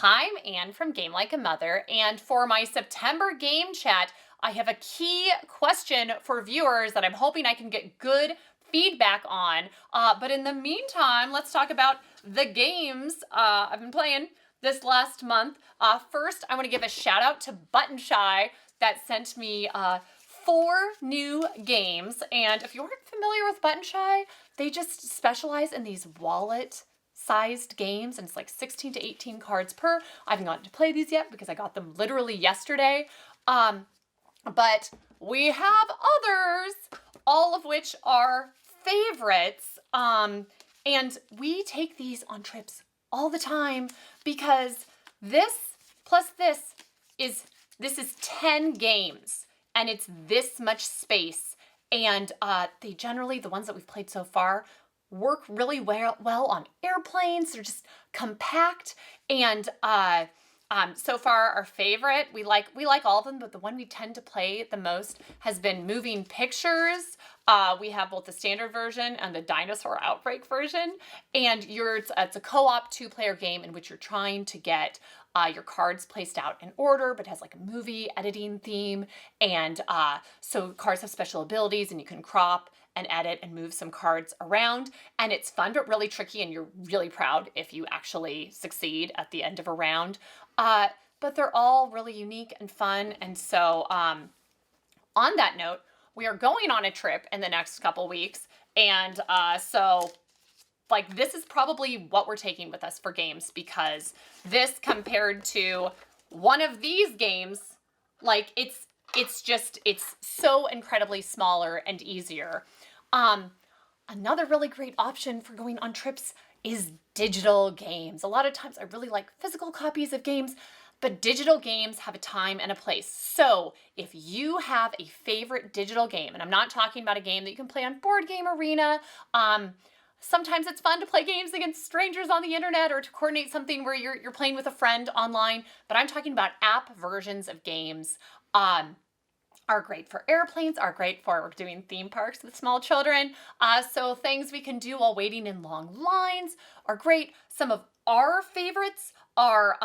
Hi, I'm Anne from Game Like a Mother, and for my September game chat, I have a key question for viewers that I'm hoping I can get good feedback on. But in the meantime, let's talk about the games I've been playing this last month. First, I want to give a shout out to Button Shy that sent me 4 new games. And if you aren't familiar with Button Shy, they just specialize in these wallet sized games, and it's like 16 to 18 cards per. I haven't gotten to play these yet because I got them literally yesterday. But we have others, all of which are favorites. And we take these on trips all the time because this plus this is 10 games and it's this much space. And they generally, the ones that we've played so far, work really well on airplanes. They're just compact, and so far our favorite, we like all of them, but the one we tend to play the most has been Moving Pictures. We have both the standard version and the Dinosaur Outbreak version, and it's a co-op 2-player game in which you're trying to get your cards placed out in order, but it has like a movie editing theme, and so cards have special abilities, and you can crop and edit and move some cards around. And it's fun, but really tricky, and you're really proud if you actually succeed at the end of a round. But they're all really unique and fun. And so on that note, we are going on a trip in the next couple weeks. And so like this is probably what we're taking with us for games, because this compared to one of these games, like it's so incredibly smaller and easier. Another really great option for going on trips is digital games. A lot of times I really like physical copies of games, but digital games have a time and a place. So if you have a favorite digital game, and I'm not talking about a game that you can play on Board Game Arena, sometimes it's fun to play games against strangers on the internet or to coordinate something where you're playing with a friend online, but I'm talking about app versions of games. Are great for airplanes, are great for doing theme parks with small children. So things we can do while waiting in long lines are great. Some of our favorites are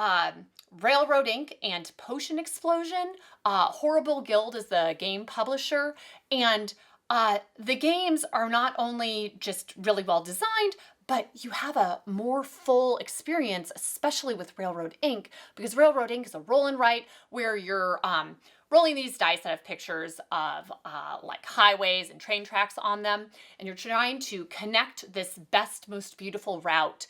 Railroad Inc. and Potion Explosion. Horrible Guild is the game publisher. And the games are not only just really well designed, but you have a more full experience, especially with Railroad Inc., because Railroad Inc. is a roll and write where you're rolling these dice that have pictures of like highways and train tracks on them, and you're trying to connect this best, most beautiful route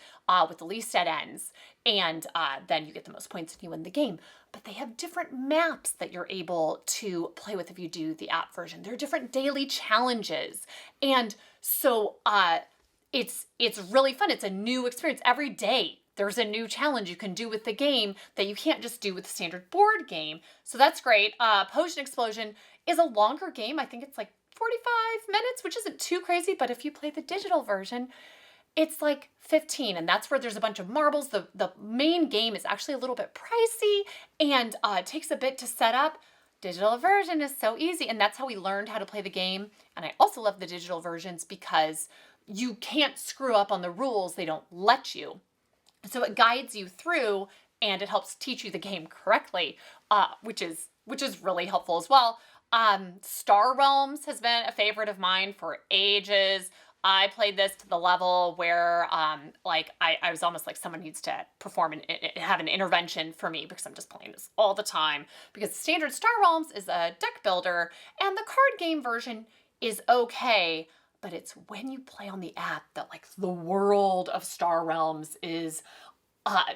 with the least dead ends, and then you get the most points and you win the game. But they have different maps that you're able to play with if you do the app version. There are different daily challenges, and so it's really fun. It's a new experience every day. There's a new challenge you can do with the game that you can't just do with the standard board game. So that's great. Potion Explosion is a longer game. I think it's like 45 minutes, which isn't too crazy. But if you play the digital version, it's like 15. And that's where there's a bunch of marbles. The main game is actually a little bit pricey, and it takes a bit to set up. Digital version is so easy. And that's how we learned how to play the game. And I also love the digital versions because you can't screw up on the rules. They don't let you. So it guides you through, and it helps teach you the game correctly, which is really helpful as well. Star Realms has been a favorite of mine for ages. I played this to the level where like I was almost like someone needs to perform and have an intervention for me, because I'm just playing this all the time. Because the standard Star Realms is a deck builder, and the card game version is okay. But it's when you play on the app that like the world of Star Realms is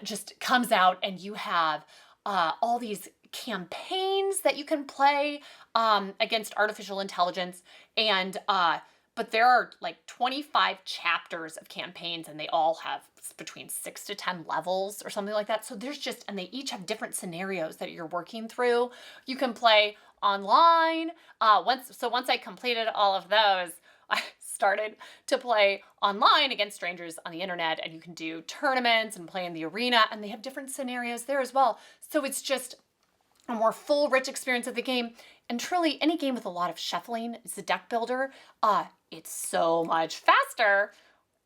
just comes out, and you have all these campaigns that you can play against artificial intelligence, and but there are like 25 chapters of campaigns, and they all have between 6 to 10 levels or something like that. So and they each have different scenarios that you're working through. You can play online. Once I completed all of those, I started to play online against strangers on the internet, and you can do tournaments and play in the arena, and they have different scenarios there as well. So it's just a more full, rich experience of the game. And truly, any game with a lot of shuffling is a deck builder. It's so much faster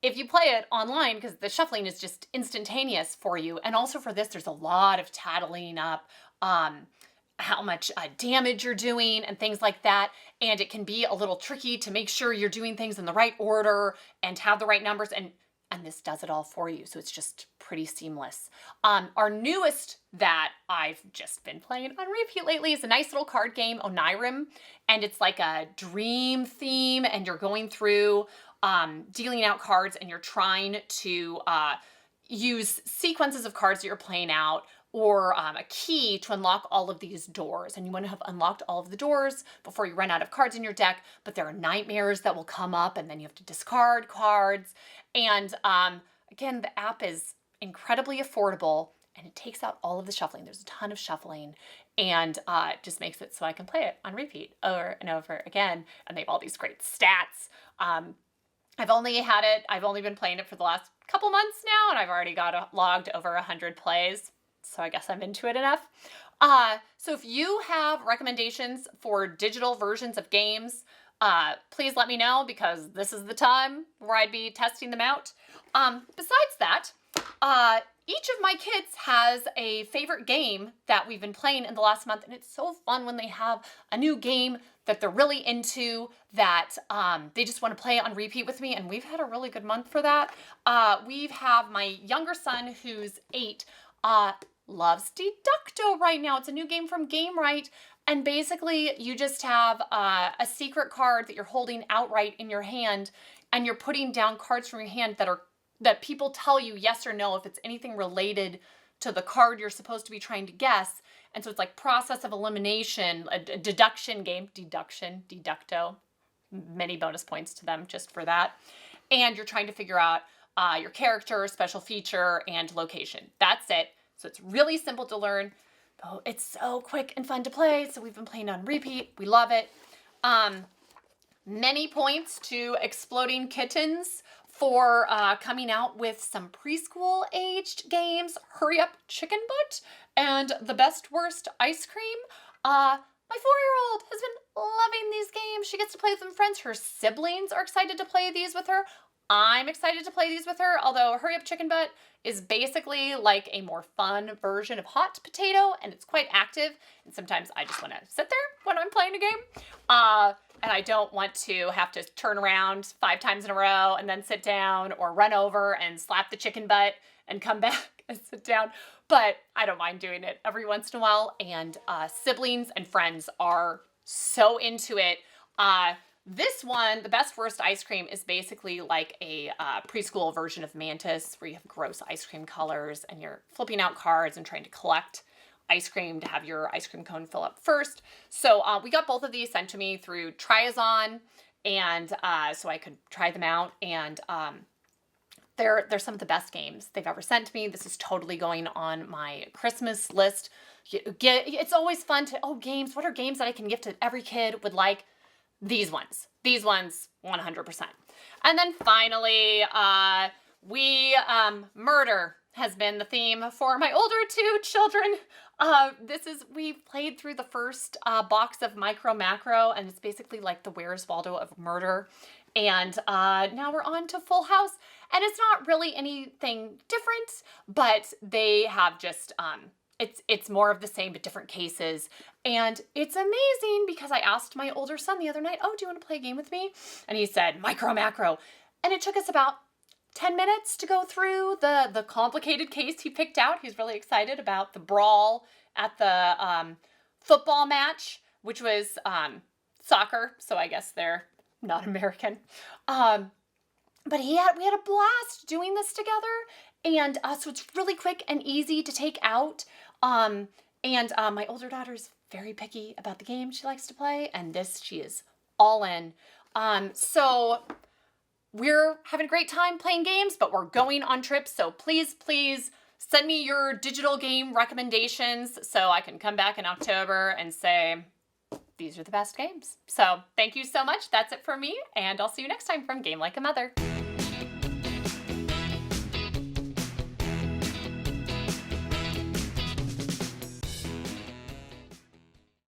if you play it online, because the shuffling is just instantaneous for you. And also for this, there's a lot of tattling up how much damage you're doing and things like that. And it can be a little tricky to make sure you're doing things in the right order and have the right numbers. And this does it all for you. So it's just pretty seamless. Our newest that I've just been playing on repeat lately is a nice little card game, Onirim. And it's like a dream theme, and you're going through dealing out cards, and you're trying to use sequences of cards that you're playing out, or a key to unlock all of these doors. And you want to have unlocked all of the doors before you run out of cards in your deck, but there are nightmares that will come up, and then you have to discard cards. And again, the app is incredibly affordable, and it takes out all of the shuffling. There's a ton of shuffling, and it just makes it so I can play it on repeat over and over again. And they have all these great stats. I've only been playing it for the last couple months now, and I've already got logged over 100 plays. So I guess I'm into it enough. So if you have recommendations for digital versions of games, please let me know, because this is the time where I'd be testing them out. Besides that, each of my kids has a favorite game that we've been playing in the last month, and it's so fun when they have a new game that they're really into, that they just want to play on repeat with me, and we've had a really good month for that. We have my younger son, who's 8, loves Deducto right now. It's a new game from Game Right, and basically you just have a secret card that you're holding outright in your hand, and you're putting down cards from your hand that people tell you yes or no if it's anything related to the card you're supposed to be trying to guess. And so it's like process of elimination, a deduction game, Deducto, many bonus points to them just for that. And you're trying to figure out your character, special feature, and location. That's it. So it's really simple to learn. Oh, it's so quick and fun to play. So we've been playing on repeat. We love it. Many points to Exploding Kittens for coming out with some preschool aged games. Hurry Up Chicken Butt and The Best Worst Ice Cream. My 4-year-old has been loving these games. She gets to play with some friends. Her siblings are excited to play these with her. I'm excited to play these with her, although Hurry Up Chicken Butt is basically like a more fun version of Hot Potato, and it's quite active, and sometimes I just want to sit there when I'm playing a game, and I don't want to have to turn around 5 times in a row and then sit down, or run over and slap the chicken butt and come back and sit down, but I don't mind doing it every once in a while, and siblings and friends are so into it. This one, The Best Worst Ice Cream, is basically like a preschool version of Mantis, where you have gross ice cream colors and you're flipping out cards and trying to collect ice cream to have your ice cream cone fill up first. So we got both of these sent to me through Triazon, and so I could try them out. And they're some of the best games they've ever sent to me. This is totally going on my Christmas list. It's always fun to, games. What are games that I can gift to every kid would like? These ones, 100%. And then finally, murder has been the theme for my older 2 children. We've played through the first box of Micro Macro, and it's basically like the Where's Waldo of murder. And now we're on to Full House, and it's not really anything different, but they have just, it's more of the same, but different cases. And it's amazing, because I asked my older son the other night, do you want to play a game with me? And he said, Micro Macro. And it took us about 10 minutes to go through the complicated case he picked out. He's really excited about the brawl at the football match, which was soccer. So I guess they're not American. But we had a blast doing this together. And so it's really quick and easy to take out. And my older daughter's very picky about the game she likes to play, and she is all in. So we're having a great time playing games, but we're going on trips. So please send me your digital game recommendations so I can come back in October and say, these are the best games. So thank you so much. That's it for me, and I'll see you next time from Game Like a Mother.